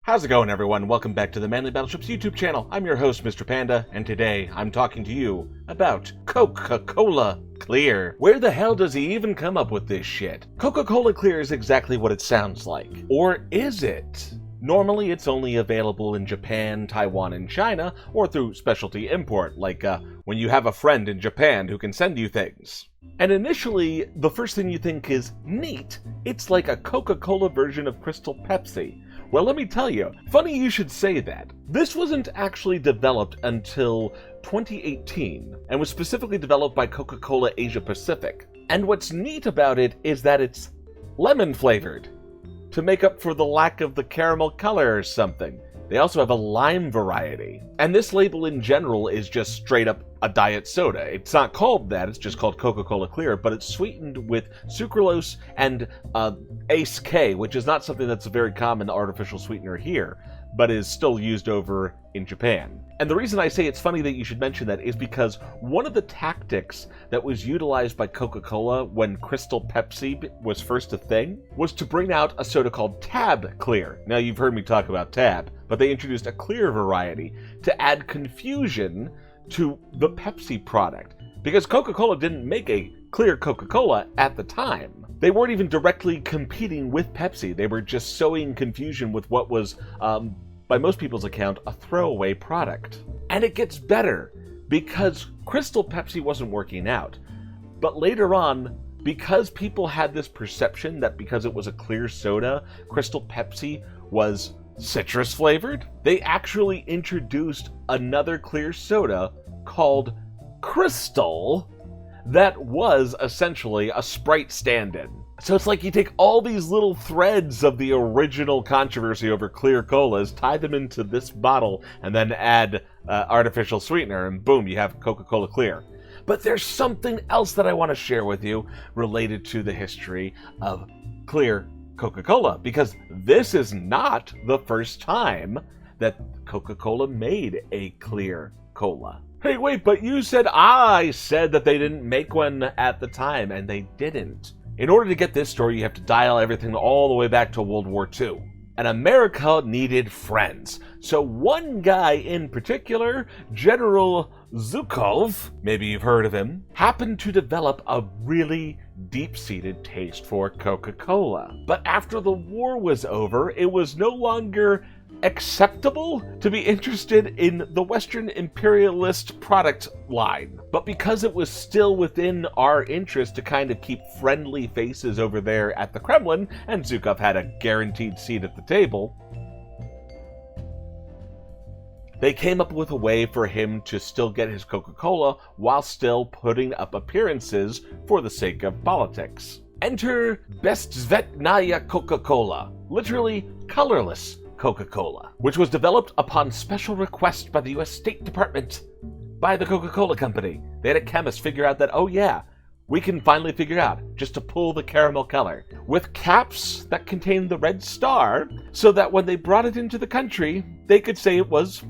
How's it going, everyone? Welcome back to the Manly Battleships YouTube channel. I'm your host, Mr. Panda, and today I'm talking to you about Coca Cola Clear. Where the hell does he even come up with this shit? Coca Cola Clear is exactly what it sounds like. Or is it? Normally, it's only available in Japan, Taiwan, and China, or through specialty import, like when you have a friend in Japan who can send you things. And initially, the first thing you think is, neat, it's like a Coca-Cola version of Crystal Pepsi. Well, let me tell you, funny you should say that. This wasn't actually developed until 2018, and was specifically developed by Coca-Cola Asia Pacific. And what's neat about it is that it's lemon flavored, to make up for the lack of the caramel color or something. They also have a lime variety. And this label in general is just straight up a diet soda. It's not called that, it's just called Coca-Cola Clear, but it's sweetened with sucralose and Ace K, which is not something that's a very common artificial sweetener here, but is still used over in Japan. And the reason I say it's funny that you should mention that is because one of the tactics that was utilized by Coca-Cola when Crystal Pepsi was first a thing was to bring out a soda called Tab Clear. Now, you've heard me talk about Tab, but they introduced a clear variety to add confusion to the Pepsi product, because Coca-Cola didn't make a clear Coca-Cola at the time. They weren't even directly competing with Pepsi. They were just sowing confusion with what was, by most people's account, a throwaway product. And it gets better, because Crystal Pepsi wasn't working out. But later on, because people had this perception that because it was a clear soda, Crystal Pepsi was citrus flavored, they actually introduced another clear soda called Crystal that was essentially a Sprite stand-in. So it's like you take all these little threads of the original controversy over clear colas, tie them into this bottle, and then add artificial sweetener, and boom, you have Coca-Cola Clear. But there's something else that I want to share with you related to the history of clear Coca-Cola, because this is not the first time that Coca-Cola made a clear cola. Hey, wait, but you said I said that they didn't make one at the time, and they didn't. In order to get this story, you have to dial everything all the way back to World War II. And America needed friends. So one guy in particular, General Zhukov, maybe you've heard of him, happened to develop a really deep-seated taste for Coca-Cola. But after the war was over, it was no longer acceptable to be interested in the Western imperialist product line. But because it was still within our interest to kind of keep friendly faces over there at the Kremlin, and Zhukov had a guaranteed seat at the table, they came up with a way for him to still get his Coca-Cola while still putting up appearances for the sake of politics. Enter Bestsvetnaya Coca-Cola, literally colorless Coca-Cola, which was developed upon special request by the US State Department, by the Coca-Cola Company. They had a chemist figure out that, oh yeah, we can finally figure out just to pull the caramel color, with caps that contained the red star, so that when they brought it into the country, they could say it was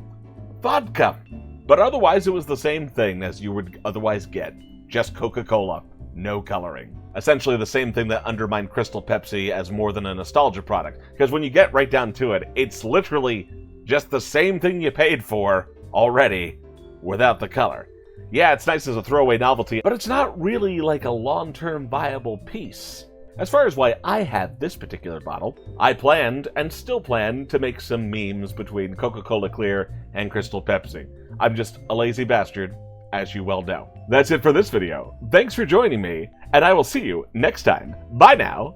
vodka. But otherwise, it was the same thing as you would otherwise get, just Coca-Cola, no coloring. Essentially the same thing that undermined Crystal Pepsi as more than a nostalgia product. Because when you get right down to it, it's literally just the same thing you paid for already without the color. Yeah, it's nice as a throwaway novelty, but it's not really like a long-term viable piece. As far as why I have this particular bottle, I planned and still plan to make some memes between Coca-Cola Clear and Crystal Pepsi. I'm just a lazy bastard, as you well know. That's it for this video. Thanks for joining me, and I will see you next time. Bye now!